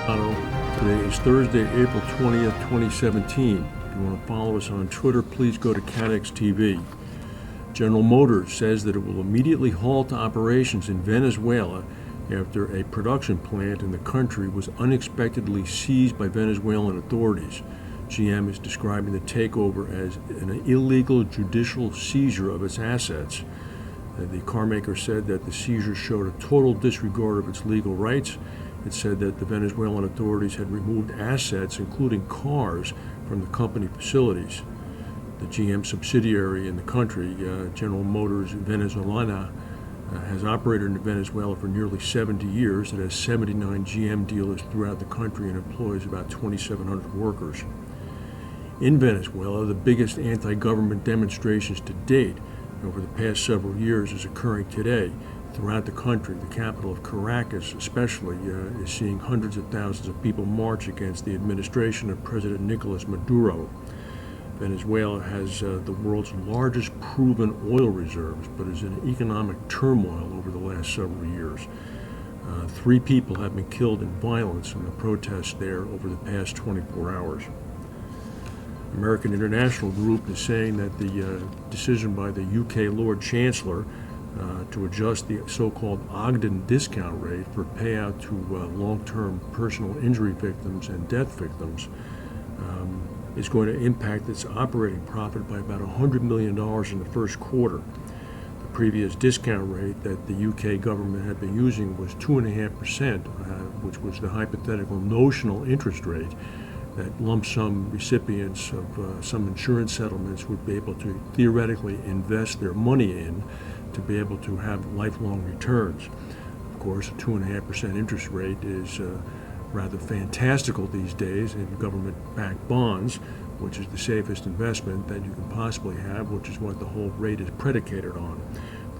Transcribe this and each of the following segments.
Today is Thursday, April 20th, 2017. If you want to follow us on Twitter, please go to CATEX TV. General Motors says that it will immediately halt operations in Venezuela after a production plant in the country was unexpectedly seized by Venezuelan authorities. GM is describing the takeover as an illegal judicial seizure of its assets. The carmaker said that the seizure showed a total disregard of its legal rights. It said that the Venezuelan authorities had removed assets, including cars, from the company facilities. The GM subsidiary in the country, General Motors Venezuela, has operated in Venezuela for nearly 70 years. It has 79 GM dealers throughout the country and employs about 2,700 workers. In Venezuela, the biggest anti-government demonstrations to date over the past several years is occurring today. Throughout the country, the capital of Caracas especially is seeing hundreds of thousands of people march against the administration of President Nicolas Maduro. Venezuela has the world's largest proven oil reserves, but is in economic turmoil over the last several years. 3 people have been killed in violence in the protests there over the past 24 hours. American International Group is saying that the decision by the UK Lord Chancellor to adjust the so-called Ogden discount rate for payout to long-term personal injury victims and death victims is going to impact its operating profit by about $100 million in the first quarter. The previous discount rate that the UK government had been using was 2.5%, which was the hypothetical notional interest rate that lump sum recipients of some insurance settlements would be able to theoretically invest their money in to be able to have lifelong returns. Of course, a 2.5% interest rate is rather fantastical these days in government-backed bonds, which is the safest investment that you can possibly have, which is what the whole rate is predicated on.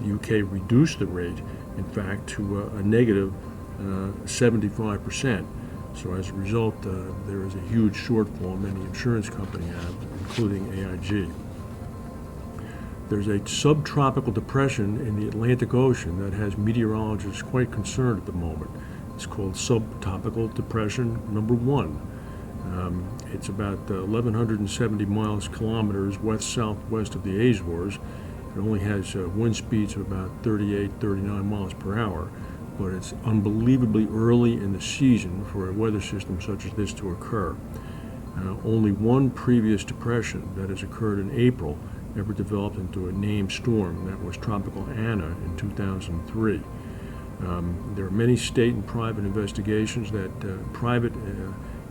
The UK reduced the rate, in fact, to a negative 75%. So as a result, there is a huge shortfall many insurance companies have, including AIG. There's a subtropical depression in the Atlantic Ocean that has meteorologists quite concerned at the moment. It's called subtropical depression number 1. It's about 1,170 kilometers west-southwest of the Azores. It only has wind speeds of about 38, 39 miles per hour, but it's unbelievably early in the season for a weather system such as this to occur. Only one previous depression that has occurred in April ever developed into a named storm. That was Tropical Anna in 2003. There are many state and private investigations that private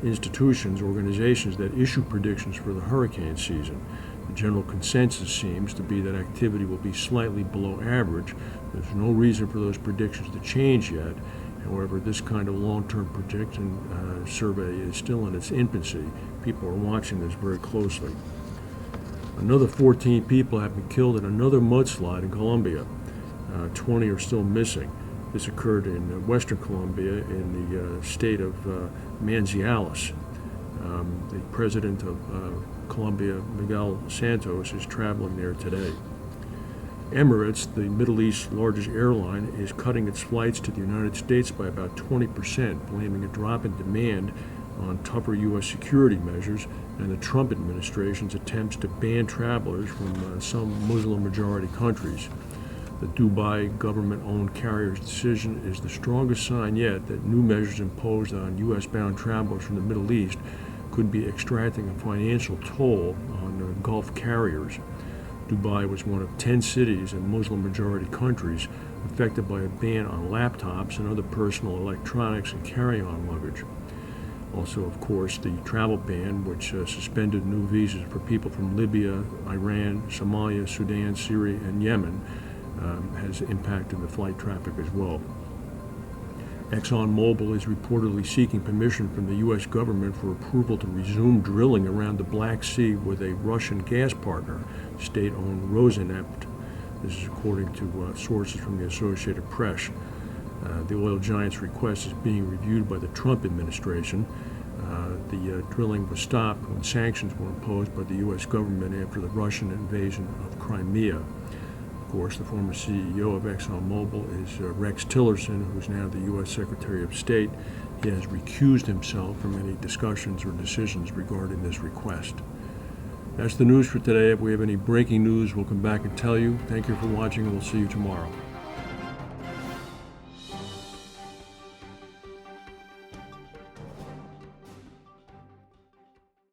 institutions, organizations that issue predictions for the hurricane season. The general consensus seems to be that activity will be slightly below average. There's no reason for those predictions to change yet. However, this kind of long-term prediction survey is still in its infancy. People are watching this very closely. Another 14 people have been killed in another mudslide in Colombia. 20 are still missing. This occurred in western Colombia in the state of Manizales. The president of Colombia, Miguel Santos, is traveling there today. Emirates, the Middle East's largest airline, is cutting its flights to the United States by about 20%, blaming a drop in demand on tougher U.S. security measures and the Trump administration's attempts to ban travelers from some Muslim-majority countries. The Dubai government-owned carrier's decision is the strongest sign yet that new measures imposed on U.S.-bound travelers from the Middle East could be extracting a financial toll on Gulf carriers. Dubai was one of 10 cities in Muslim-majority countries affected by a ban on laptops and other personal electronics and carry-on luggage. Also, of course, the travel ban, which suspended new visas for people from Libya, Iran, Somalia, Sudan, Syria, and Yemen, has impacted the flight traffic as well. Exxon Mobil is reportedly seeking permission from the U.S. government for approval to resume drilling around the Black Sea with a Russian gas partner, state-owned Rosneft. This is according to sources from the Associated Press. The oil giant's request is being reviewed by the Trump administration. The drilling was stopped when sanctions were imposed by the U.S. government after the Russian invasion of Crimea. Of course, the former CEO of Exxon Mobil is Rex Tillerson, who's now the U.S. Secretary of State. He has recused himself from any discussions or decisions regarding this request. That's the news for today. If we have any breaking news, we'll come back and tell you. Thank you for watching, and we'll see you tomorrow.